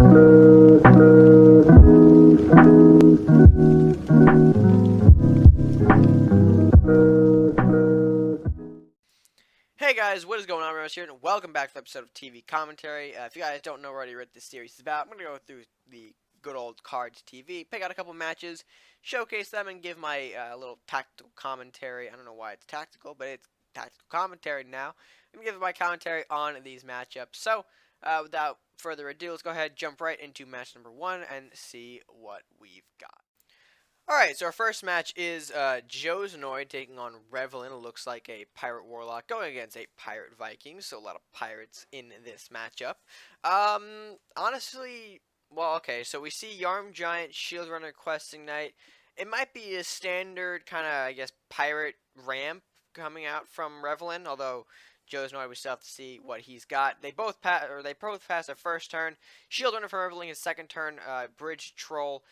Hey guys, what is going on? RedMaster here, and welcome back to the episode of TV Commentary. If you guys don't know already what this series is about, I'm going to go through the good old cards TV, pick out a couple matches, showcase them, and give my little tactical commentary. I don't know why it's tactical, but it's tactical commentary now. I'm going to give my commentary on these matchups. So, without further ado, let's go ahead and jump right into match number 1 and see what we've got. Alright, so our first match is joesnoid taking on Revelant. It looks like a Pirate Warlock going against a Pirate Viking, so a lot of pirates in this matchup. Honestly, well, okay, so we see Yarm Giant, Shield Runner, Questing Knight. It might be a standard kind of, I guess, pirate ramp coming out from Revelant, although joesnoid, we still have to see what he's got. They both pass their first turn. Shield Runner for Revelant his second turn. Bridge Troll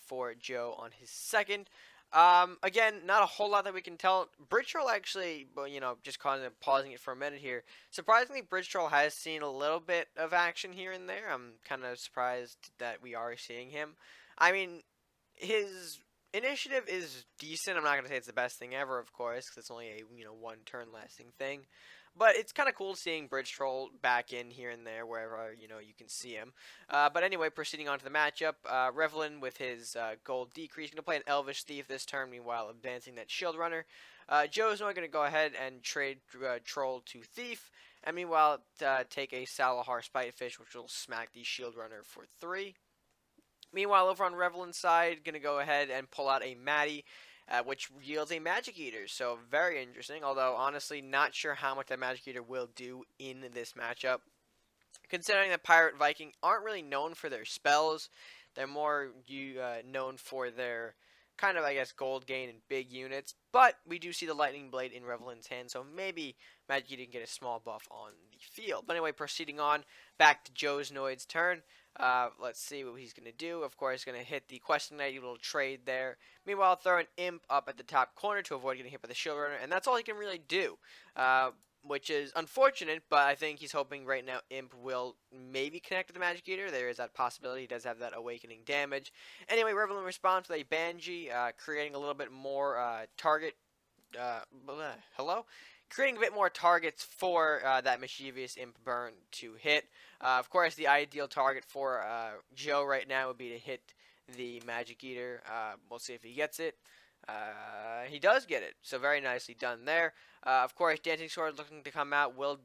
for Joe on his second. Again, not a whole lot that we can tell. Bridge Troll actually, just pausing it for a minute here. Surprisingly, Bridge Troll has seen a little bit of action here and there. I'm kind of surprised that we are seeing him. I mean, his initiative is decent. I'm not going to say it's the best thing ever, of course, because it's only a, one turn lasting thing. But it's kind of cool seeing Bridge Troll back in here and there, wherever, you can see him. But anyway, proceeding on to the matchup, Revlyn with his gold decrease, going to play an Elvish Thief this turn, meanwhile advancing that Shield Runner. joesnoid going to go ahead and trade Troll to Thief, and meanwhile take a Salahar Spitefish, which will smack the Shield Runner for 3. Meanwhile, over on Revelant's side, going to go ahead and pull out a Maddie, which yields a Magic Eater. So very interesting, although honestly not sure how much that Magic Eater will do in this matchup. Considering that Pirate Viking aren't really known for their spells, they're more known for their kind of, I guess, gold gain in big units. But we do see the Lightning Blade in Revelant's hand, so maybe Magic Eater can get a small buff on the field. But anyway, proceeding on, back to joesnoid's turn. Let's see what he's going to do. Of course, he's going to hit the Questing Knight, a little trade there. Meanwhile, throw an Imp up at the top corner to avoid getting hit by the Shield Runner, and that's all he can really do, which is unfortunate, but I think he's hoping right now Imp will maybe connect with the Magic Eater. There is that possibility. He does have that awakening damage. Anyway, Revelant responds with a Banshee, creating a little bit more target. Creating a bit more targets for that mischievous Imp burn to hit. Of course, the ideal target for Joe right now would be to hit the Magic Eater. We'll see if he gets it. He does get it, so very nicely done there. Of course, Dancing Sword looking to come out will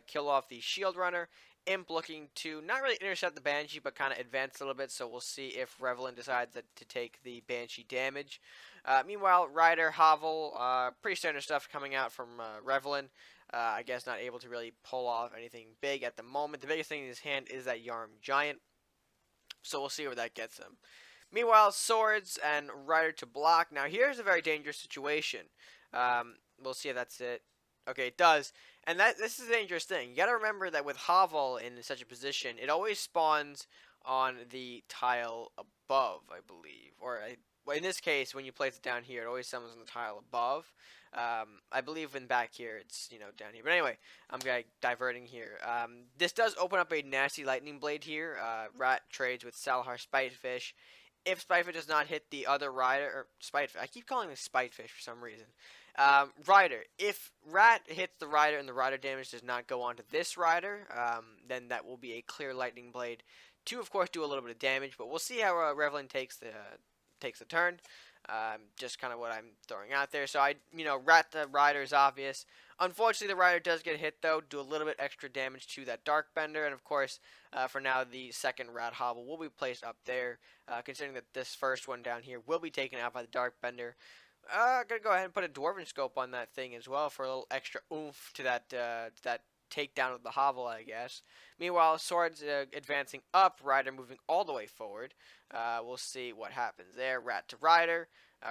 kill off the Shield Runner. Imp looking to not really intercept the Banshee, but kind of advance a little bit, so we'll see if Revelant decides to take the Banshee damage. Meanwhile, Ryder, Hovel, pretty standard stuff coming out from Revelant. I guess not able to really pull off anything big at the moment. The biggest thing in his hand is that Yarm Giant, so we'll see where that gets him. Meanwhile, Swords and Ryder to block. Now, here's a very dangerous situation. We'll see if that's it. Okay, it does. And this is a dangerous thing. You got to remember that with Hovel in such a position, it always spawns on the tile above, I believe. Or in this case, when you place it down here, it always summons on the tile above. I believe in back here, it's, down here. But anyway, I'm diverting here. This does open up a nasty Lightning Blade here. Rat trades with Salahar Spitefish. If Spitefish does not hit the other Rider, or Spitefish, I keep calling this Spitefish for some reason. Rider, if Rat hits the Rider and the Rider damage does not go onto this Rider, then that will be a clear Lightning Blade to, of course, do a little bit of damage. But we'll see how Revelant takes the turn. Just kind of what I'm throwing out there. So Rat the Rider is obvious. Unfortunately, the Rider does get hit, though, do a little bit extra damage to that Dark Bender, and of course, for now, the second Rat Hovel will be placed up there, considering that this first one down here will be taken out by the Dark Bender. Gonna go ahead and put a Dwarven Scope on that thing as well for a little extra oomph to that takedown of the Hovel, I guess. Meanwhile, Swords advancing up, Rider moving all the way forward. We'll see what happens there. Rat to Rider.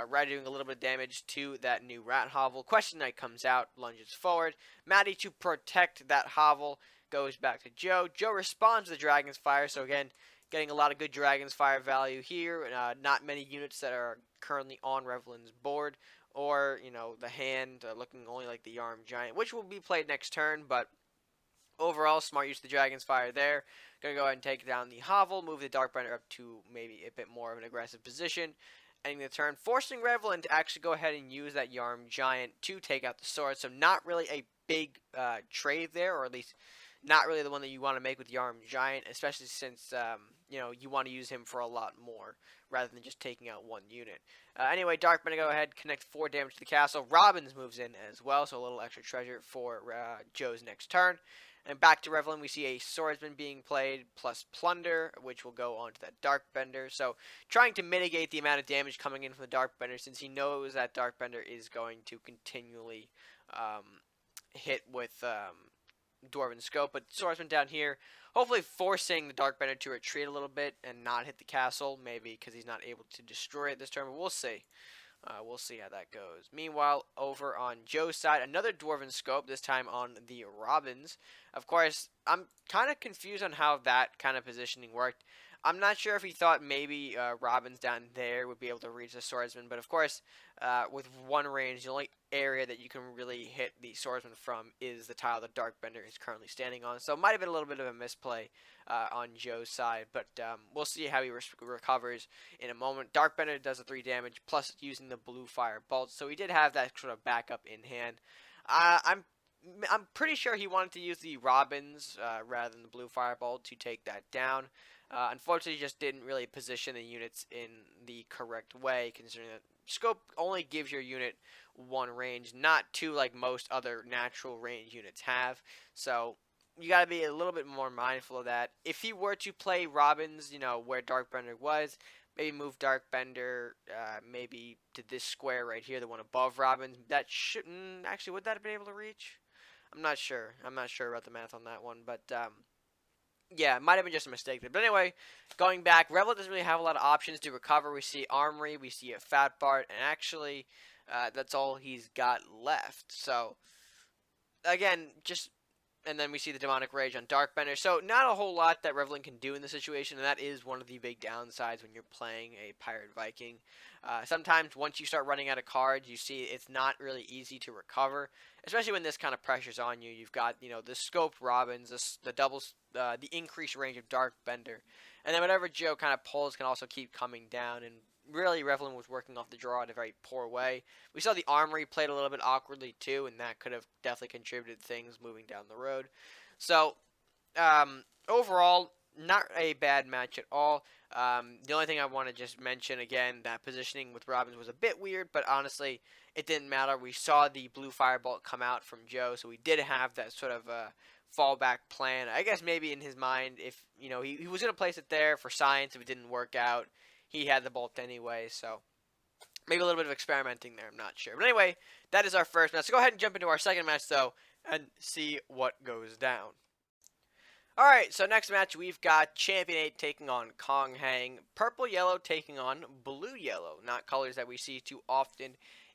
Rider doing a little bit of damage to that new Rat Hovel. Question Knight comes out, lunges forward. Maddie to protect that Hovel goes back to Joe. Joe responds to the Dragon's Fire, so again, getting a lot of good Dragon's Fire value here. Not many units that are currently on Revelant's board. Or, the hand looking only like the Yarm Giant, which will be played next turn, but Overall, smart use of the Dragon's Fire there. Gonna go ahead and take down the Hovel, move the Darkbender up to maybe a bit more of an aggressive position. Ending the turn, forcing Revelant to actually go ahead and use that Yarm Giant to take out the sword. So not really a big trade there, or at least not really the one that you want to make with Yarm Giant, especially since you want to use him for a lot more rather than just taking out one unit. Anyway, Darkbender go ahead, connect 4 damage to the castle. Robins moves in as well, so a little extra treasure for Joe's next turn. And back to Revelant, we see a Swordsman being played, plus Plunder, which will go on to that Darkbender. So, trying to mitigate the amount of damage coming in from the Darkbender, since he knows that Darkbender is going to continually hit with Dwarven Scope. But Swordsman down here, hopefully forcing the Darkbender to retreat a little bit and not hit the castle, maybe because he's not able to destroy it this turn, but we'll see. We'll see how that goes. Meanwhile, over on Joe's side, another Dwarven Scope, this time on the Robins. Of course, I'm kind of confused on how that kind of positioning worked. I'm not sure if he thought maybe Robins down there would be able to reach the Swordsman, but of course, with one range, the only area that you can really hit the Swordsman from is the tile that Darkbender is currently standing on. So it might have been a little bit of a misplay on Joe's side, but we'll see how he recovers in a moment. Darkbender does a 3 damage, plus using the Blue Fire Bolt, so he did have that sort of backup in hand. I'm pretty sure he wanted to use the Robins rather than the Blue Firebolt to take that down. Unfortunately, he just didn't really position the units in the correct way, considering that Scope only gives your unit one range, not two like most other natural range units have. So you got to be a little bit more mindful of that. If he were to play Robins, where Darkbender was, maybe move Darkbender maybe to this square right here, the one above Robins. That shouldn't actually, would that have been able to reach? I'm not sure. I'm not sure about the math on that one, but yeah, it might have been just a mistake there. But anyway, going back, Revelant doesn't really have a lot of options to recover. We see Armory, we see a Fat Bart, and actually, that's all he's got left. So, again, and then we see the Demonic Rage on Darkbender. So, not a whole lot that Revelant can do in this situation, and that is one of the big downsides when you're playing a Pirate Viking. Sometimes, once you start running out of cards, you see it's not really easy to recover, especially when this kind of pressure's on you. You've got, the Scoped Robins, the increased range of Darkbender, and then whatever Joe kind of pulls can also keep coming down, and really, Revelant was working off the draw in a very poor way. We saw the Armory played a little bit awkwardly, too, and that could have definitely contributed to things moving down the road. So, overall, not a bad match at all. The only thing I want to just mention, again, that positioning with Robins was a bit weird, but honestly, it didn't matter. We saw the Blue Firebolt come out from Joe, so we did have that sort of fallback plan. I guess maybe in his mind, if, he was going to place it there for science if it didn't work out. He had the bolt anyway, so maybe a little bit of experimenting there. I'm not sure. But anyway, that is our first match. So go ahead and jump into our second match, though, and see what goes down. Alright, so next match we've got Champion 8 taking on Kong Hang. Purple-Yellow taking on Blue-Yellow. Not colors that we see too often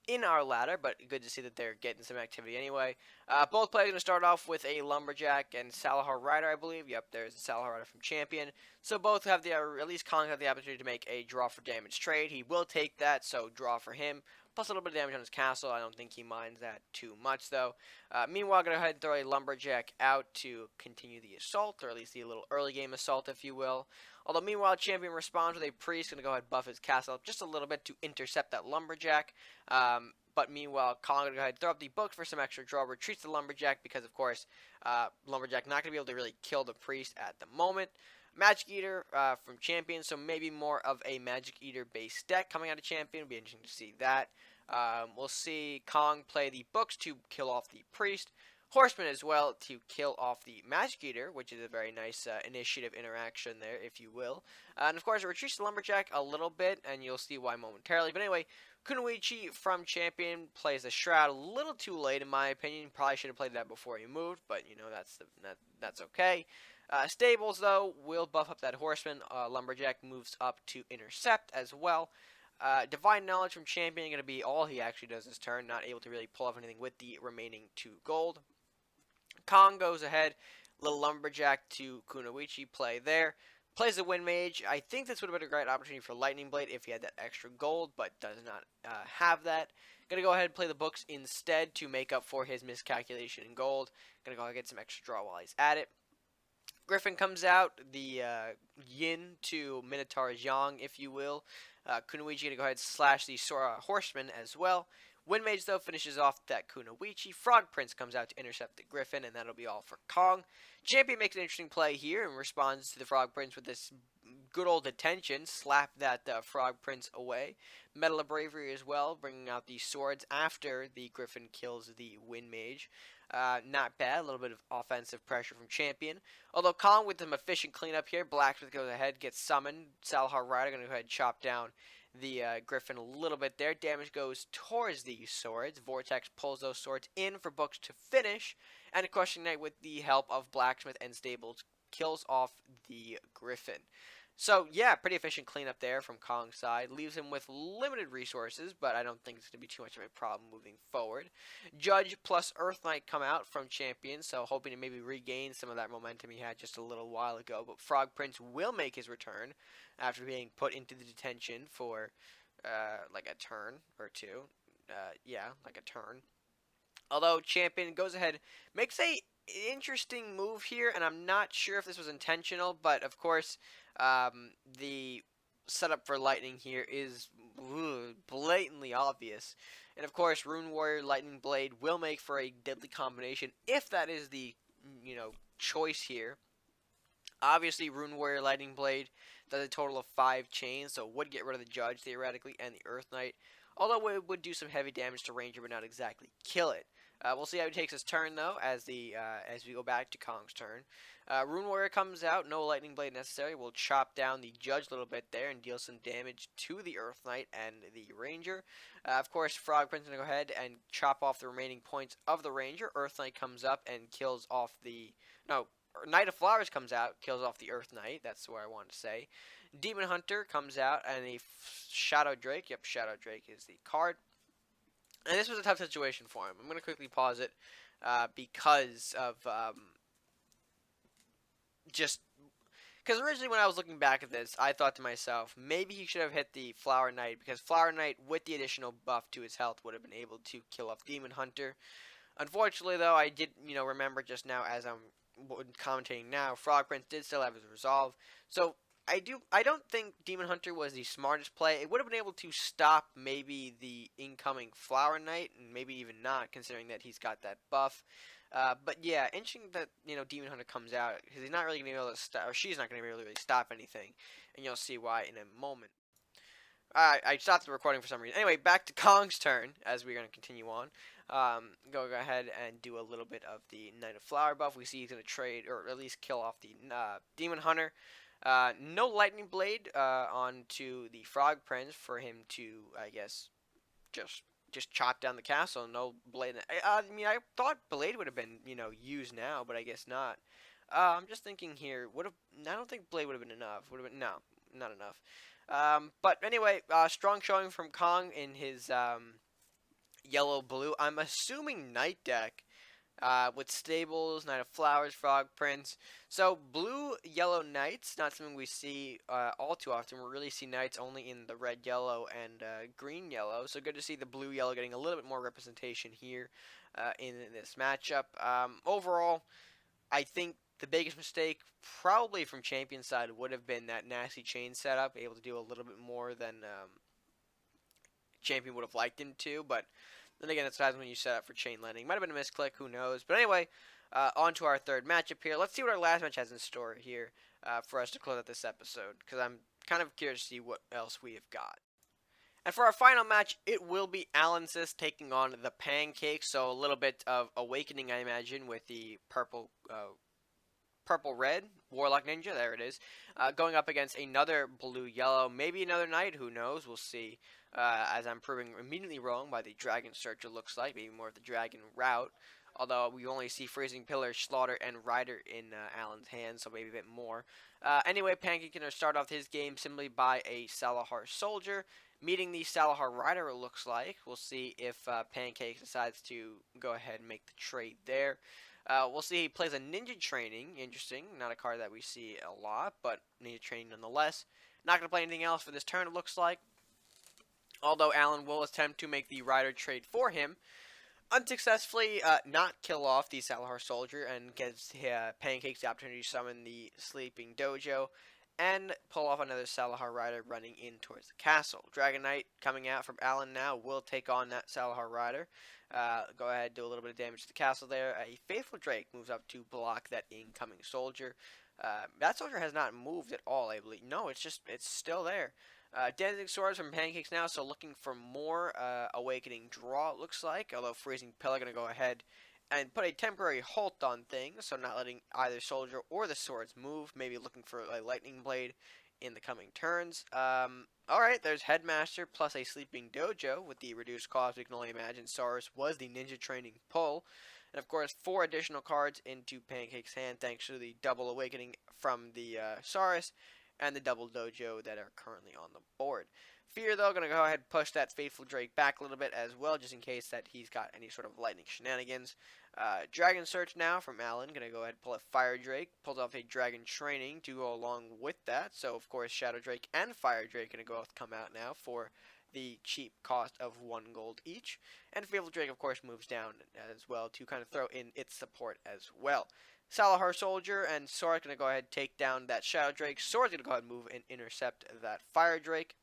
in our ladder, but good to see that they're getting some activity anyway. Both players are going to start off with a Lumberjack and Salahar Rider, I believe. Yep, there's the Salahar Rider from Champion. So both have or at least Kong have the opportunity to make a draw for damage trade. He will take that, so draw for him. Plus a little bit of damage on his castle. I don't think he minds that too much, though. Meanwhile, I'm going to go ahead and throw a Lumberjack out to continue the assault, or at least the little early game assault, if you will. Although, meanwhile, Champion responds with a Priest. Going to go ahead and buff his castle up just a little bit to intercept that Lumberjack. But meanwhile, Kong going to go ahead and throw up the book for some extra draw. Retreats the Lumberjack because, of course, Lumberjack not going to be able to really kill the Priest at the moment. Magic Eater from Champion, so maybe more of a Magic Eater based deck coming out of Champion. It'll be interesting to see that. We'll see Kong play the books to kill off the Priest. Horseman as well to kill off the Magic Eater, which is a very nice initiative interaction there, if you will. And of course, it retreats the Lumberjack a little bit, and you'll see why momentarily. But anyway, Kunoichi from Champion plays the Shroud a little too late, in my opinion. Probably should have played that before he moved, but that's okay. Stables, though, will buff up that Horseman. Lumberjack moves up to intercept as well. Divine Knowledge from Champion going to be all he actually does this turn. Not able to really pull off anything with the remaining 2 gold. Kong goes ahead. Little Lumberjack to Kunoichi play there. Plays the Wind Mage. I think this would have been a great opportunity for Lightning Blade if he had that extra gold, but does not have that. Gonna go ahead and play the books instead to make up for his miscalculation in gold. Gonna go ahead and get some extra draw while he's at it. Griffin comes out, the yin to Minotaur's yang, if you will. Kunoichi going to go ahead and slash the Sora Horseman as well. Windmage, though, finishes off that Kunoichi. Frog Prince comes out to intercept the Griffin, and that'll be all for Kong. Champion makes an interesting play here and responds to the Frog Prince with this good old detention. Slap that Frog Prince away. Medal of Bravery as well, bringing out the swords after the Griffin kills the Windmage. Not bad, a little bit of offensive pressure from Champion. Although Kong with some efficient cleanup here, Blacksmith goes ahead, gets summoned. Salahar Rider going to go ahead and chop down the Griffin a little bit there. Damage goes towards the swords. Vortex pulls those swords in for books to finish. And a Crushing Knight with the help of Blacksmith and Stables kills off the Griffin. So, yeah, pretty efficient cleanup there from Kong's side. Leaves him with limited resources, but I don't think it's going to be too much of a problem moving forward. Judge plus Earth Knight come out from Champion, so hoping to maybe regain some of that momentum he had just a little while ago. But Frog Prince will make his return after being put into the detention for like a turn or two. Like a turn. Although Champion goes ahead, makes a interesting move here, and I'm not sure if this was intentional, but of course, the setup for Lightning here is blatantly obvious. And of course, Rune Warrior Lightning Blade will make for a deadly combination if that is the, choice here. Obviously, Rune Warrior Lightning Blade does a total of 5 chains, so it would get rid of the Judge theoretically and the Earth Knight. Although it would do some heavy damage to Ranger, but not exactly kill it. We'll see how he takes his turn though, as we go back to Kong's turn. Rune Warrior comes out, no Lightning Blade necessary. We'll chop down the Judge a little bit there and deal some damage to the Earth Knight and the Ranger. Of course, Frog Prince will go ahead and chop off the remaining points of the Ranger. Earth Knight comes up and kills off the Knight of Flowers comes out, kills off the Earth Knight. That's what I wanted to say. Demon Hunter comes out, and a Shadow Drake. Yep, Shadow Drake is the card. And this was a tough situation for him. I'm going to quickly pause it because of because originally when I was looking back at this, I thought to myself, maybe he should have hit the Flower Knight, because Flower Knight, with the additional buff to his health, would have been able to kill off Demon Hunter. Unfortunately, though, I did, remember just now as I'm commentating now, Frog Prince did still have his resolve. So I don't think Demon Hunter was the smartest play. It would have been able to stop maybe the incoming Flower Knight, and maybe even not, considering that he's got that buff. But yeah, interesting that Demon Hunter comes out, because he's not really going to be able to stop, or she's not going to be able to really stop anything, and you'll see why in a moment. I stopped the recording for some reason. Anyway, back to Kong's turn, as we're going to continue on. Go ahead and do a little bit of the Knight of Flower buff. We see he's going to trade, or at least kill off the Demon Hunter. No Lightning Blade onto the Frog Prince for him to, I guess, just chop down the castle. No Blade. I I thought Blade would have been, used now, but I guess not. I'm just thinking here. I don't think Blade would have been enough. No, not enough. But anyway, strong showing from Kong in his yellow-blue. I'm assuming Knight deck with Stables, Knight of Flowers, Frog Prince. So blue-yellow Knights, not something we see all too often. We really see Knights only in the red-yellow and green-yellow. So good to see the blue-yellow getting a little bit more representation here in this matchup. Overall, I think the biggest mistake, probably from Champion's side, would have been that nasty chain setup, able to do a little bit more than Champion would have liked him to, but then again, it's when you set up for chain landing. Might have been a misclick, who knows. But anyway, on to our third matchup here. Let's see what our last match has in store here for us to close out this episode, because I'm kind of curious to see what else we have got. And for our final match, it will be Allensis taking on the Pancakes. So a little bit of awakening, I imagine, with the purple-red Warlock Ninja. There it is. Going up against another blue-yellow, maybe another Knight. Who knows? We'll see. As I'm proving immediately wrong by the Dragon Searcher, looks like. Maybe more of the Dragon route. Although we only see Freezing Pillar, Slaughter, and Rider in Alan's hands, so maybe a bit more. Anyway, Pancake going to start off his game simply by a Salahar Soldier, meeting the Salahar Rider, it looks like. We'll see if Pancake decides to go ahead and make the trade there. We'll see he plays a Ninja Training. Interesting. Not a card that we see a lot, but Ninja Training nonetheless. Not going to play anything else for this turn, it looks like. Although Allen will attempt to make the rider trade for him, unsuccessfully not kill off the Salahar soldier and gives Pancakes the opportunity to summon the sleeping dojo and pull off another Salahar rider running in towards the castle. Dragon Knight coming out from Allen now will take on that Salahar rider. Go ahead, do a little bit of damage to the castle there. A Faithful Drake moves up to block that incoming soldier. That soldier has not moved at all, I believe. No, it's still there. Dancing Swords from Pancakes now, so looking for more Awakening draw, it looks like. Although Freezing Pillar going to go ahead and put a temporary halt on things, so not letting either soldier or the swords move. Maybe looking for a Lightning Blade in the coming turns. Alright, there's Headmaster plus a Sleeping Dojo with the reduced cost. We can only imagine Saurus was the ninja training pull. And of course, 4 additional cards into Pancake's hand thanks to the double Awakening from the Saurus and the double dojo that are currently on the board. Fear, though, going to go ahead and push that Faithful Drake back a little bit as well, just in case that he's got any sort of lightning shenanigans. Dragon Search now from Allen, going to go ahead and pull a Fire Drake, pulls off a Dragon Training to go along with that. So, of course, Shadow Drake and Fire Drake going to both come out now for the cheap cost of 1 gold each. And Faithful Drake, of course, moves down as well to kind of throw in its support as well. Salahar Soldier and Sword going to go ahead and take down that Shadow Drake. Sword's going to go ahead and move and intercept that Fire Drake.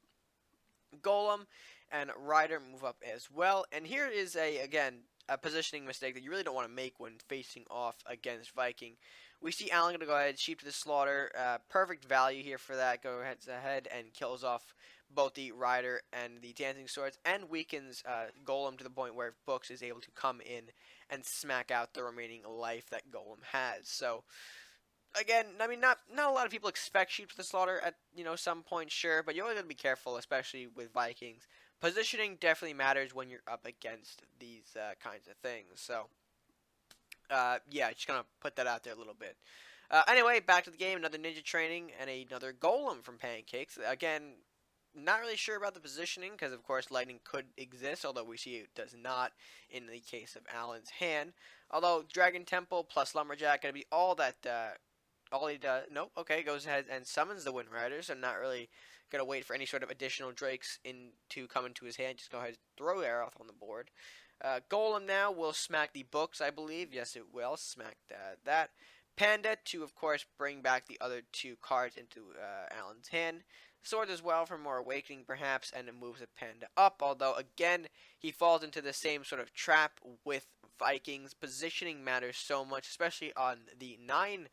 Golem and Rider move up as well. And here is, again, a positioning mistake that you really don't want to make when facing off against Viking. We see Allen going to go ahead, Sheep to the Slaughter. Perfect value here for that. Go ahead and kills off both the Rider and the Dancing Swords and weakens Golem to the point where Books is able to come in and smack out the remaining life that Golem has. So, again, I mean, not a lot of people expect Sheep to the Slaughter at, some point, sure, but you always got to be careful, especially with Vikings. Positioning definitely matters when you're up against these kinds of things. So, yeah, just gonna put that out there a little bit. Anyway, back to the game. Another ninja training and another golem from Pancakes. Again, not really sure about the positioning because, of course, lightning could exist, although we see it does not in the case of Allen's hand. Although Dragon Temple plus Lumberjack gonna be all that. All he does, nope. Okay, goes ahead and summons the Wind Riders. So not really gonna wait for any sort of additional Drakes to come into his hand. Just go ahead and throw Aeroth on the board. Golem now will smack the Books, I believe. Yes, it will smack that. Panda to, of course, bring back the other 2 cards into Allen's hand. Sword as well for more Awakening, perhaps, and it moves the Panda up. Although, again, he falls into the same sort of trap with Vikings. Positioning matters so much, especially on the 9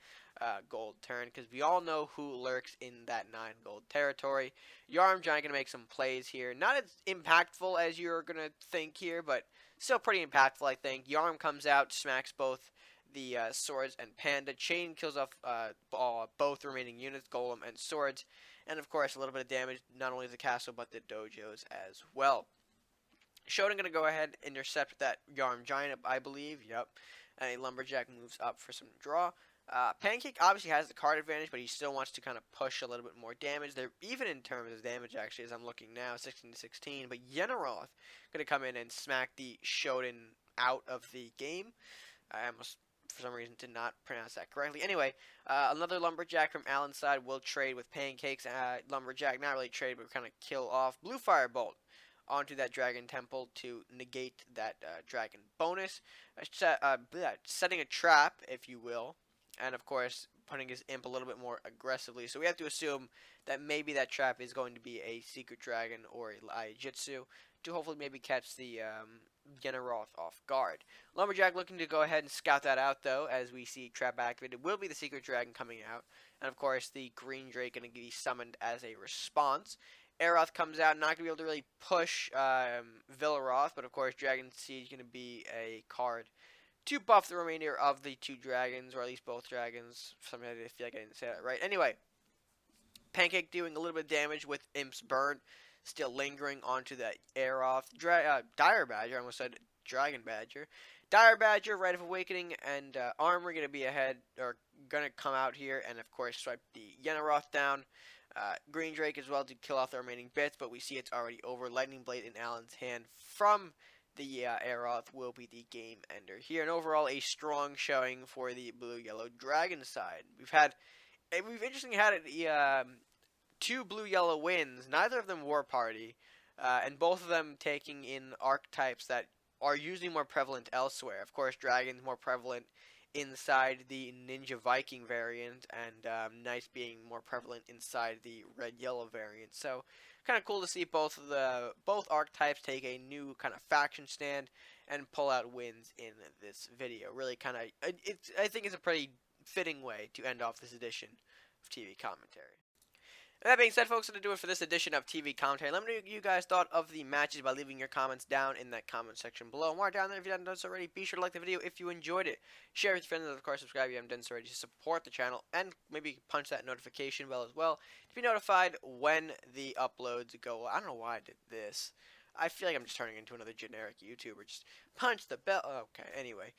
gold turn, because we all know who lurks in that 9 gold territory. Yarm Giant going to make some plays here. Not as impactful as you're going to think here, but still pretty impactful, I think. Yarm comes out, smacks both the Swords and Panda. Chain kills off both remaining units, Golem and Swords. And, of course, a little bit of damage, not only to the castle, but the dojos as well. Shodan going to go ahead and intercept that Yarm Giant, I believe. Yep. And a Lumberjack moves up for some draw. Pancake obviously has the card advantage, but he still wants to kind of push a little bit more damage. They're even in terms of damage, actually, as I'm looking now, 16-16. But Yenneroth going to come in and smack the Shodan out of the game. I almost, for some reason, did not pronounce that correctly. Anyway, another Lumberjack from Allen's side will trade with Pancakes. Lumberjack, not really trade, but kind of kill off Blue Firebolt onto that Dragon Temple to negate that Dragon bonus. Setting a trap, if you will. And, of course, putting his imp a little bit more aggressively. So we have to assume that maybe that trap is going to be a Secret Dragon or a Jitsu to hopefully maybe catch the Yenneroth off guard. Lumberjack looking to go ahead and scout that out, though, as we see trap activated. It will be the Secret Dragon coming out. And, of course, the Green Drake going to be summoned as a response. Aeroth comes out, not going to be able to really push Villaroth, but, of course, Dragon Siege going to be a card to buff the remainder of the 2 dragons, or at least both dragons. Somehow I feel like I didn't say that right. Anyway, Pancake doing a little bit of damage with Imp's Burn, still lingering onto the Aeroth. Dire Badger, I almost said Dragon Badger. Dire Badger, Rite of Awakening, and Armor going to be ahead, or going to come out here, and of course swipe the Yenneroth down. Green Drake as well to kill off the remaining bits, but we see it's already over. Lightning Blade in Allen's hand from the Aeroth will be the game ender here, and overall a strong showing for the blue-yellow dragon side. We've interestingly had 2 blue-yellow wins, neither of them War Party. and both of them taking in archetypes that are usually more prevalent elsewhere. Of course, Dragon's more prevalent inside the Ninja Viking variant, and Knight being more prevalent inside the Red Yellow variant. So, kind of cool to see both archetypes take a new kind of faction stand and pull out wins in this video. Really, kind of, I think it's a pretty fitting way to end off this edition of TV commentary. That being said, folks, that'll do it for this edition of TV Commentary. Let me know what you guys thought of the matches by leaving your comments down in that comment section below. More down there if you haven't done so already. Be sure to like the video if you enjoyed it. Share with your friends, and of course, subscribe if you haven't done so already to support the channel. And maybe punch that notification bell as well to be notified when the uploads go. I don't know why I did this. I feel like I'm just turning into another generic YouTuber. Just punch the bell. Okay, anyway.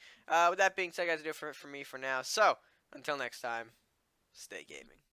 With that being said, guys, that'll do it for me for now. So, until next time, stay gaming.